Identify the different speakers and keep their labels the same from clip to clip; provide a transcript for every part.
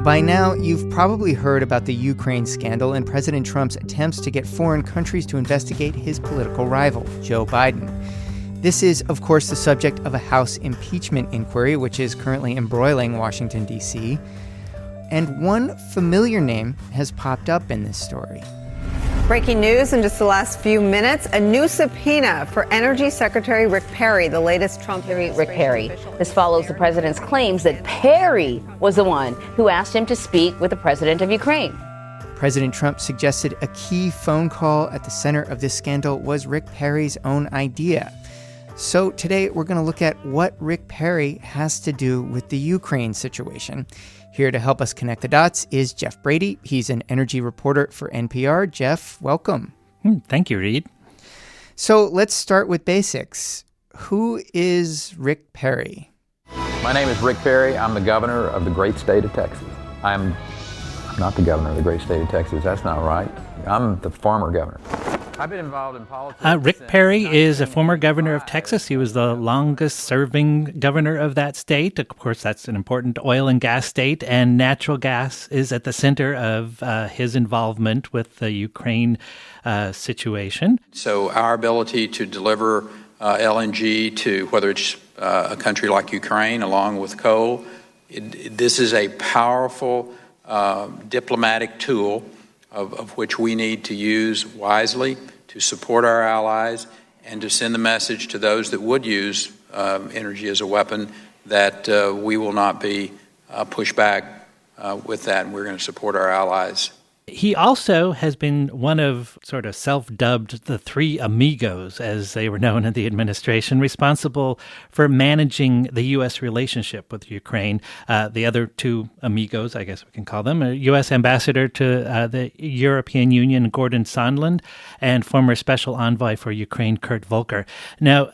Speaker 1: By now, you've probably heard about the Ukraine scandal and President Trump's attempts to get foreign countries to investigate his political rival, Joe Biden. This is, of course, the subject of a House impeachment inquiry, which is currently embroiling Washington, D.C. And one familiar name has popped up in this story.
Speaker 2: Breaking news in just the last few minutes, a new subpoena for Energy Secretary Rick Perry, the latest Trump
Speaker 3: Rick Perry. This follows the president's claims that Perry was the one who asked him to speak with the president of Ukraine.
Speaker 1: President Trump suggested a key phone call at the center of this scandal was Rick Perry's own idea. So today we're going to look at what Rick Perry has to do with the Ukraine situation. Here to help us connect the dots is Jeff Brady. He's an energy reporter for NPR. Jeff, welcome.
Speaker 4: Thank you, Reed.
Speaker 1: So let's start with basics. Who is Rick Perry?
Speaker 5: My name is Rick Perry. I'm the governor of the great state of Texas. I'm not the governor of the great state of Texas. That's not right. I'm the former governor. I've been involved in politics.
Speaker 4: Rick Perry is a former governor of Texas. He was the longest-serving governor of that state. Of course, that's an important oil and gas state, and natural gas is at the center of his involvement with the Ukraine situation.
Speaker 6: So our ability to deliver LNG to whether it's a country like Ukraine, along with coal, this is a powerful diplomatic tool of which we need to use wisely to support our allies and to send the message to those that would use energy as a weapon that we will not be pushed back with that, and we're going to support our allies.
Speaker 4: He also has been one of sort of self-dubbed the three amigos, as they were known in the administration, responsible for managing the U.S. relationship with Ukraine. The other two amigos, I guess we can call them, a U.S. ambassador to the European Union, Gordon Sondland, and former special envoy for Ukraine, Kurt Volker. Now,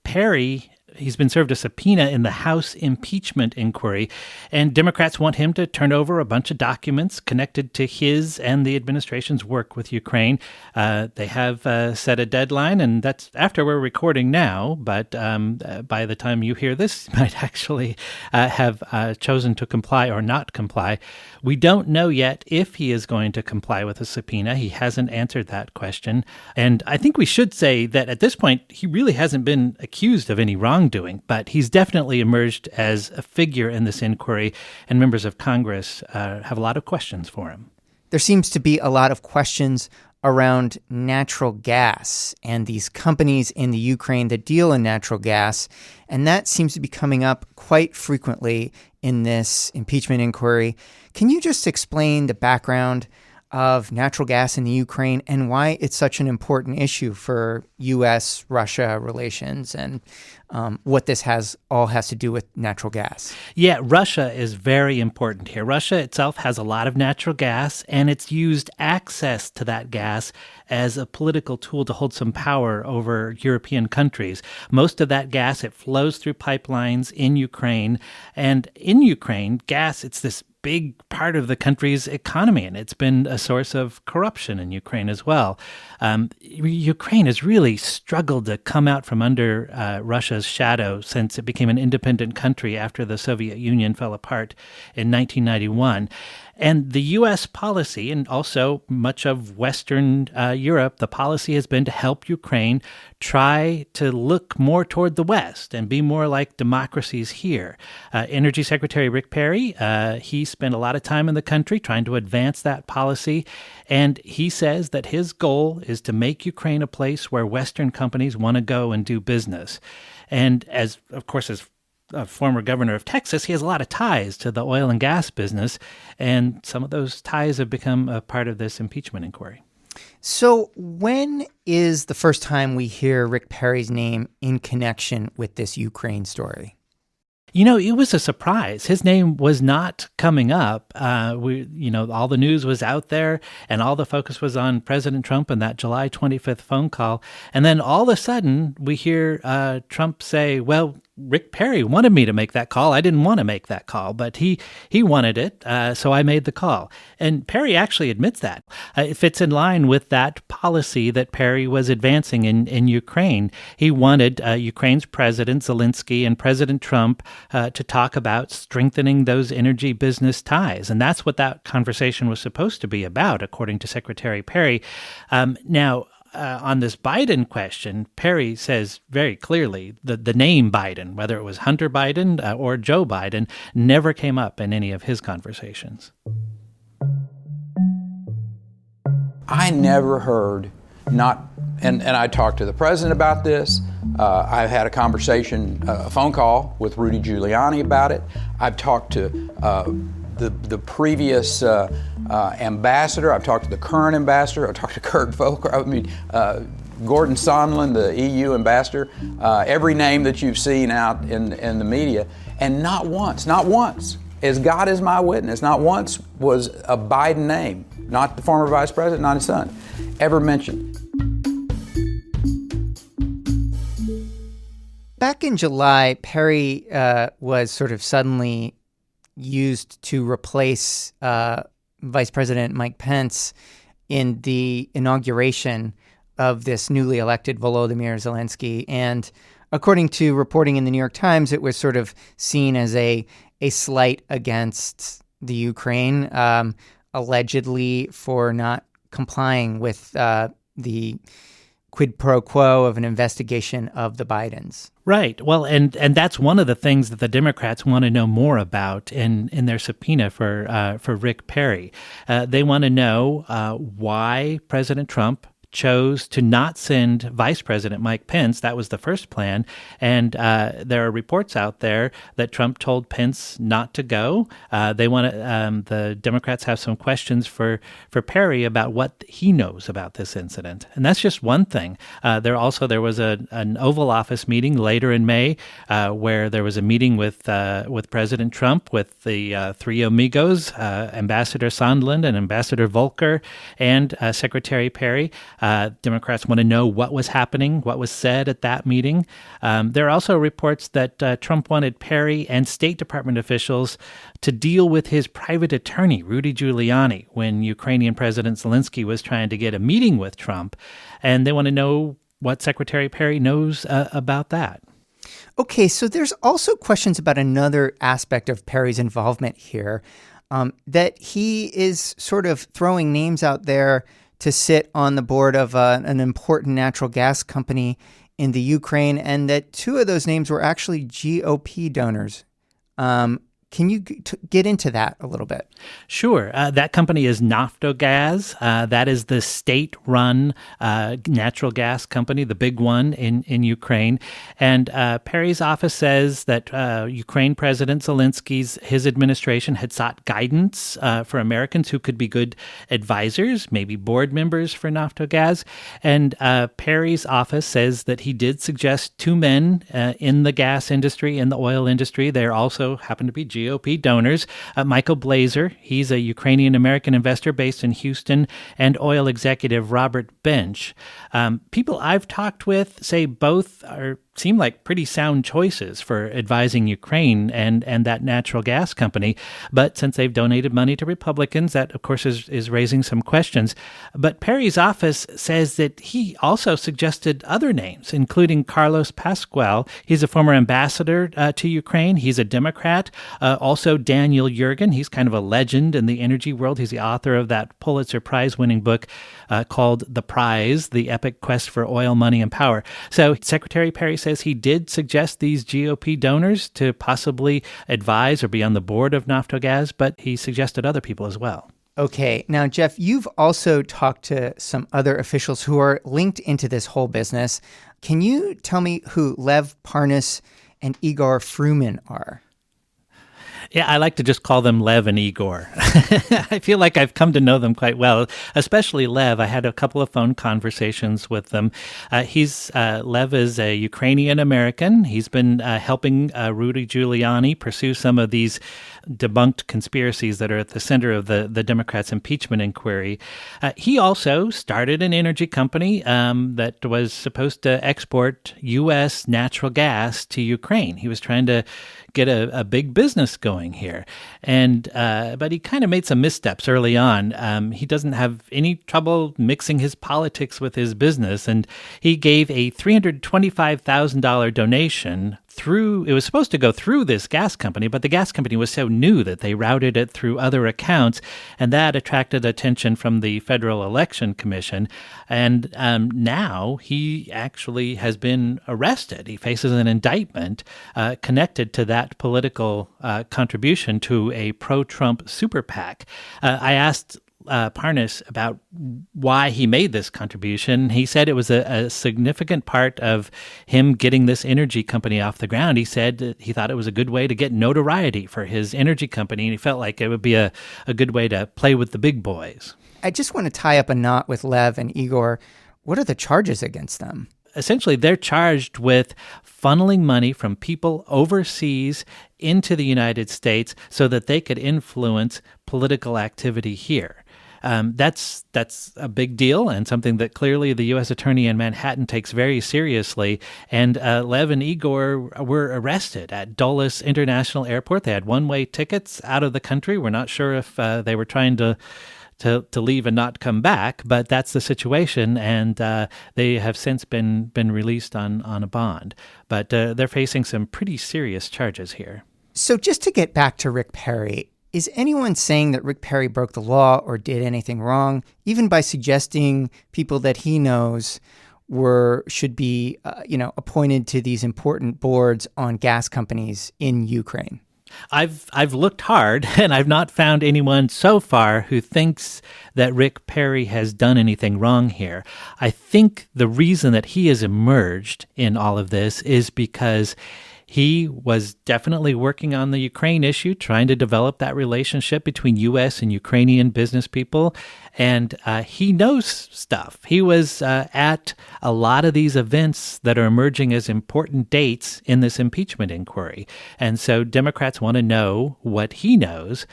Speaker 4: Perry... He's been served a subpoena in the House impeachment inquiry, and Democrats want him to turn over a bunch of documents connected to his and the administration's work with Ukraine. They have set a deadline, and that's after we're recording now, but by the time you hear this, you might actually have chosen to comply or not comply. We don't know yet if he is going to comply with the subpoena. He hasn't answered that question, and I think we should say that at this point, he really hasn't been accused of any wrongdoing, but he's definitely emerged as a figure in this inquiry, and members of Congress have a lot of questions for him.
Speaker 1: There seems to be a lot of questions around natural gas and these companies in the Ukraine that deal in natural gas, and that seems to be coming up quite frequently in this impeachment inquiry. Can you just explain the background of natural gas in the Ukraine and why it's such an important issue for U.S.-Russia relations and what this has to do with natural gas?
Speaker 4: Yeah, Russia is very important here. Russia itself has a lot of natural gas, and it's used access to that gas as a political tool to hold some power over European countries. Most of that gas, it flows through pipelines in Ukraine, and in Ukraine, gas, it's this big part of the country's economy, and it's been a source of corruption in Ukraine as well. Ukraine has really struggled to come out from under Russia's shadow since it became an independent country after the Soviet Union fell apart in 1991. And the U.S. policy, and also much of Western Europe, the policy has been to help Ukraine try to look more toward the West and be more like democracies here. Energy Secretary Rick Perry, he spent a lot of time in the country trying to advance that policy, and he says that his goal is to make Ukraine a place where Western companies want to go and do business. And as a former governor of Texas, he has a lot of ties to the oil and gas business, and some of those ties have become a part of this impeachment inquiry.
Speaker 1: So when is the first time we hear Rick Perry's name in connection with this Ukraine story?
Speaker 4: You know, it was a surprise. His name was not coming up. All the news was out there, and all the focus was on President Trump and that July 25th phone call. And then all of a sudden, we hear Trump say, well, Rick Perry wanted me to make that call. I didn't want to make that call, but he wanted it, so I made the call. And Perry actually admits that. It fits in line with that policy that Perry was advancing in Ukraine. He wanted Ukraine's President Zelensky and President Trump to talk about strengthening those energy business ties. And that's what that conversation was supposed to be about, according to Secretary Perry. Now, on this Biden question, Perry says very clearly the name Biden, whether it was Hunter Biden or Joe Biden, never came up in any of his conversations.
Speaker 6: I never heard and I talked to the president about this. I've had a conversation, a phone call with Rudy Giuliani about it. I've talked to the previous ambassador. I've talked to the current ambassador. I've talked to Kurt Volker. Gordon Sondland, the EU ambassador. Every name that you've seen out in the media, and not once, as God is my witness, not once was a Biden name, not the former vice president, not his son, ever mentioned.
Speaker 1: Back in July, Perry was sort of suddenly used to replace Vice President Mike Pence in the inauguration of this newly elected Volodymyr Zelensky. And according to reporting in the New York Times, it was sort of seen as a slight against the Ukraine, allegedly for not complying with the quid pro quo of an investigation of the Bidens.
Speaker 4: Right. Well, and that's one of the things that the Democrats want to know more about in their subpoena for Rick Perry. They want to know why President Trump chose to not send Vice President Mike Pence. That was the first plan. And there are reports out there that Trump told Pence not to go. They want to, the Democrats have some questions for Perry about what he knows about this incident. And that's just one thing. There was an Oval Office meeting later in May where there was a meeting with President Trump, with the three amigos, Ambassador Sondland and Ambassador Volker, and Secretary Perry. Democrats want to know what was happening, what was said at that meeting. There are also reports that Trump wanted Perry and State Department officials to deal with his private attorney, Rudy Giuliani, when Ukrainian President Zelensky was trying to get a meeting with Trump. And they want to know what Secretary Perry knows about that.
Speaker 1: Okay, so there's also questions about another aspect of Perry's involvement here, that he is sort of throwing names out there to sit on the board of an important natural gas company in the Ukraine, and that two of those names were actually GOP donors. Can you get into that a little bit? Sure.
Speaker 4: That company is Naftogaz. That is the state-run natural gas company, the big one in Ukraine. And Perry's office says that Ukraine President Zelensky's his administration had sought guidance for Americans who could be good advisors, maybe board members for Naftogaz. And Perry's office says that he did suggest two men in the gas industry, in the oil industry. They also happen to be GOP donors. Michael Blazer, he's a Ukrainian-American investor based in Houston, and oil executive Robert Bench. People I've talked with say both seem like pretty sound choices for advising Ukraine and that natural gas company. But since they've donated money to Republicans, that, of course, is raising some questions. But Perry's office says that he also suggested other names, including Carlos Pascual. He's a former ambassador to Ukraine. He's a Democrat. Also, Daniel Yergin. He's kind of a legend in the energy world. He's the author of that Pulitzer Prize-winning book called The Prize, The Epic Quest for Oil, Money, and Power. So Secretary Perry says he did suggest these GOP donors to possibly advise or be on the board of Naftogaz, but he suggested other people as well. Okay. Now, Jeff, you've also talked to some other officials who are linked into this whole business. Can you tell me who Lev Parnas and Igor Fruman are? Yeah, I like to just call them Lev and Igor. I feel like I've come to know them quite well, especially Lev. I had a couple of phone conversations with them. Lev is a Ukrainian American. He's been helping Rudy Giuliani pursue some of these debunked conspiracies that are at the center of the Democrats' impeachment inquiry. He also started an energy company that was supposed to export U.S. natural gas to Ukraine. He was trying to get a big business going here. But he kind of made some missteps early on. He doesn't have any trouble mixing his politics with his business, and he gave a $325,000 donation it was supposed to go through this gas company, but the gas company was so new that they routed it through other accounts, and that attracted attention from the Federal Election Commission. And now he actually has been arrested. He faces an indictment connected to that political contribution to a pro-Trump super PAC. I asked Parnas about why he made this contribution. He said it was a significant part of him getting this energy company off the ground. He said that he thought it was a good way to get notoriety for his energy company, and he felt like it would be a good way to play with the big boys.
Speaker 1: I just want to tie up a knot with Lev and Igor. What are the charges against them?
Speaker 4: Essentially, they're charged with funneling money from people overseas into the United States so that they could influence political activity here. That's a big deal and something that clearly the U.S. Attorney in Manhattan takes very seriously. And Lev and Igor were arrested at Dulles International Airport. They had one-way tickets out of the country. We're not sure if they were trying to leave and not come back, but that's the situation, and they have since been released on a bond. But they're facing some pretty serious charges here.
Speaker 1: So just to get back to Rick Perry, is anyone saying that Rick Perry broke the law or did anything wrong, even by suggesting people that he knows should be appointed to these important boards on gas companies in Ukraine?
Speaker 4: I've looked hard, and I've not found anyone so far who thinks that Rick Perry has done anything wrong here. I think the reason that he has emerged in all of this is because he was definitely working on the Ukraine issue, trying to develop that relationship between U.S. and Ukrainian business people, and he knows stuff. He was at a lot of these events that are emerging as important dates in this impeachment inquiry, and so Democrats want to know what he knows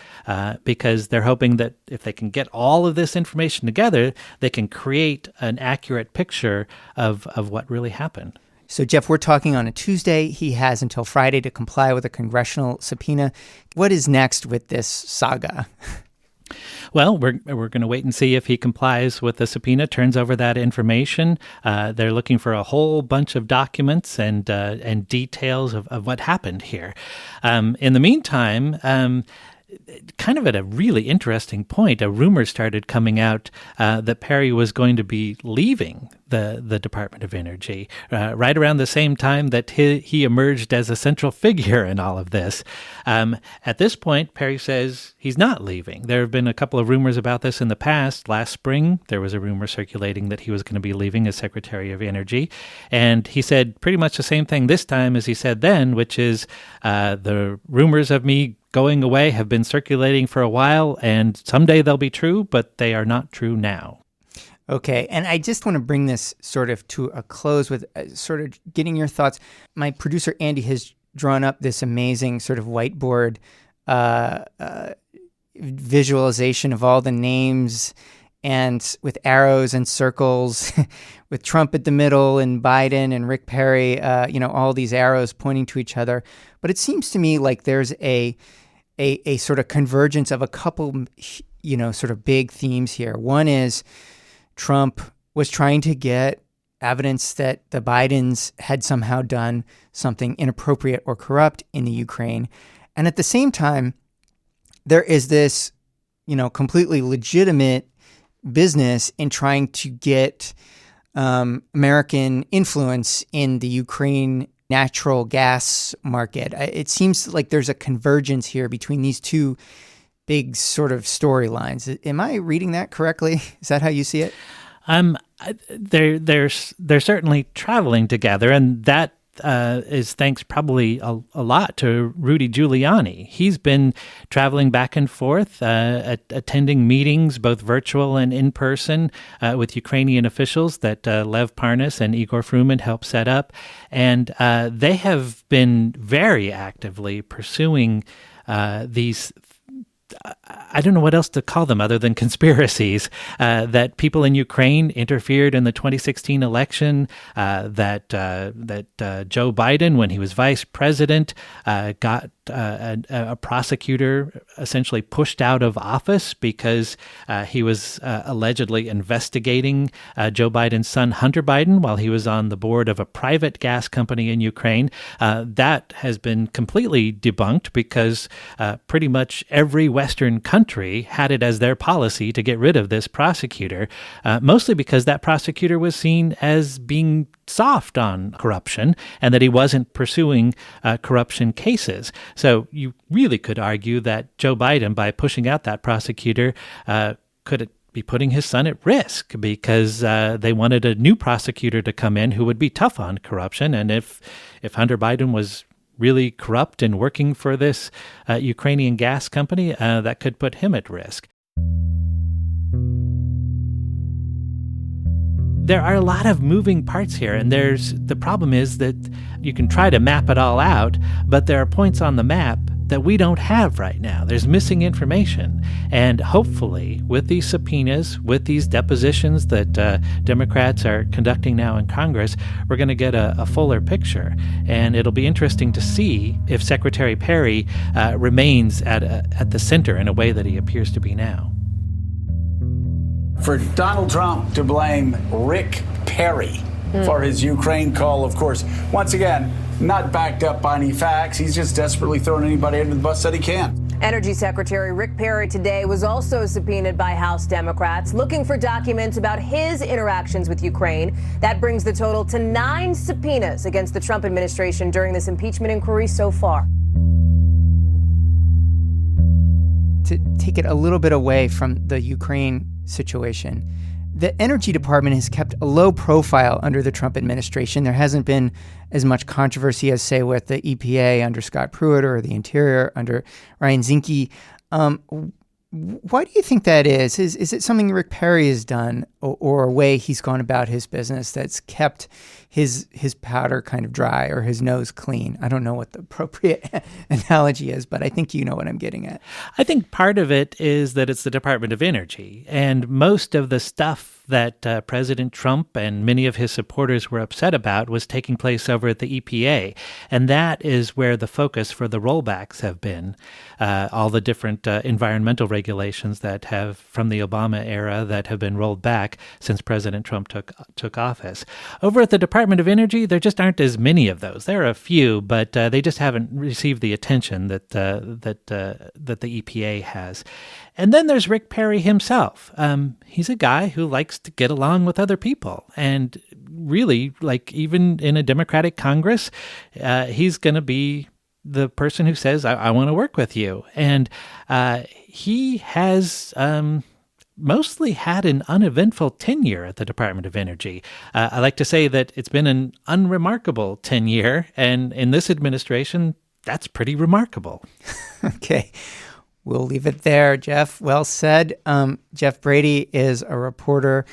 Speaker 4: because they're hoping that if they can get all of this information together, they can create an accurate picture of what really happened.
Speaker 1: So, Jeff, we're talking on a Tuesday. He has until Friday to comply with a congressional subpoena. What is next with this saga?
Speaker 4: Well, we're going to wait and see if he complies with the subpoena, turns over that information. They're looking for a whole bunch of documents and details of what happened here. In the meantime, kind of at a really interesting point, a rumor started coming out that Perry was going to be leaving the Department of Energy right around the same time that he emerged as a central figure in all of this. At this point, Perry says he's not leaving. There have been a couple of rumors about this in the past. Last spring, there was a rumor circulating that he was going to be leaving as Secretary of Energy. And he said pretty much the same thing this time as he said then, which is the rumors of me going away have been circulating for a while, and someday they'll be true, but they are not true now.
Speaker 1: Okay, and I just want to bring this sort of to a close with sort of getting your thoughts. My producer, Andy, has drawn up this amazing sort of whiteboard visualization of all the names and with arrows and circles, with Trump at the middle and Biden and Rick Perry, all these arrows pointing to each other. But it seems to me like there's a sort of convergence of a couple, sort of big themes here. One is Trump was trying to get evidence that the Bidens had somehow done something inappropriate or corrupt in the Ukraine. And at the same time, there is this, completely legitimate business in trying to get American influence in the Ukraine natural gas market. It seems like there's a convergence here between these two big sort of storylines. Am I reading that correctly? Is that how you see it?
Speaker 4: They're certainly traveling together, and that is thanks probably a lot to Rudy Giuliani. He's been traveling back and forth, attending meetings, both virtual and in person, with Ukrainian officials that Lev Parnas and Igor Fruman helped set up. And they have been very actively pursuing these I don't know what else to call them other than conspiracies, that people in Ukraine interfered in the 2016 election, that Joe Biden, when he was vice president, got a prosecutor essentially pushed out of office because he was allegedly investigating Joe Biden's son, Hunter Biden, while he was on the board of a private gas company in Ukraine. That has been completely debunked because pretty much every Western country had it as their policy to get rid of this prosecutor, mostly because that prosecutor was seen as being soft on corruption and that he wasn't pursuing corruption cases. So you really could argue that Joe Biden, by pushing out that prosecutor, could be putting his son at risk because they wanted a new prosecutor to come in who would be tough on corruption. And if Hunter Biden was really corrupt and working for this Ukrainian gas company, that could put him at risk. There are a lot of moving parts here, and the problem is that you can try to map it all out, but there are points on the map that we don't have right now. There's missing information. And hopefully, with these subpoenas, with these depositions that Democrats are conducting now in Congress, we're going to get a fuller picture. And it'll be interesting to see if Secretary Perry remains at the center in a way that he appears to be now.
Speaker 7: For Donald Trump to blame Rick Perry for his Ukraine call, of course, once again, not backed up by any facts. He's just desperately throwing anybody under the bus that he can.
Speaker 8: Energy Secretary Rick Perry today was also subpoenaed by House Democrats looking for documents about his interactions with Ukraine. That brings the total to 9 subpoenas against the Trump administration during this impeachment inquiry so far.
Speaker 1: To take it a little bit away from the Ukraine situation, the Energy Department has kept a low profile under the Trump administration. There hasn't been as much controversy as, say, with the EPA under Scott Pruitt or the Interior under Ryan Zinke. Why do you think that is? Is it something Rick Perry has done or a way he's gone about his business that's kept his powder kind of dry or his nose clean? I don't know what the appropriate analogy is, but I think you know what I'm getting at.
Speaker 4: I think part of it is that it's the Department of Energy, and most of the stuff that President Trump and many of his supporters were upset about was taking place over at the EPA. And that is where the focus for the rollbacks have been. All the different environmental regulations that have, from the Obama era, that have been rolled back since President Trump took office. Over at the Department of Energy, there just aren't as many of those. There are a few, but they just haven't received the attention that the EPA has. And then there's Rick Perry himself. He's a guy who likes to get along with other people. And really, like even in a Democratic Congress, he's going to be the person who says, I want to work with you. And he has mostly had an uneventful tenure at the Department of Energy. I like to say that it's been an unremarkable tenure. And in this administration, that's pretty remarkable.
Speaker 1: Okay. We'll leave it there, Jeff. Well said. Jeff Brady is a reporter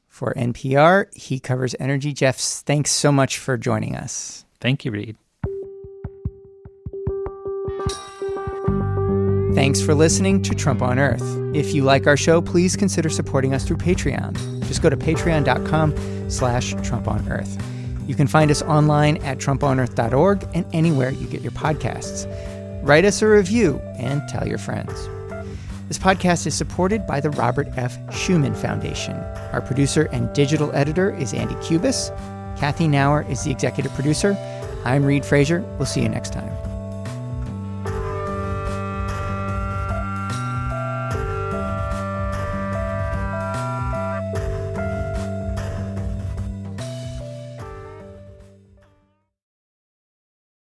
Speaker 1: for NPR. He covers energy. Jeff, thanks so much for joining us.
Speaker 4: Thank you, Reed.
Speaker 1: Thanks for listening to Trump on Earth. If you like our show, please consider supporting us through Patreon. Just go to patreon.com/TrumpOnEarth. You can find us online at TrumpOnEarth.org and anywhere you get your podcasts. Write us a review and tell your friends. This podcast is supported by the Robert F. Schuman Foundation. Our producer and digital editor is Andy Cubis. Kathy Nauer is the executive producer. I'm Reed Frazier. We'll see you next time.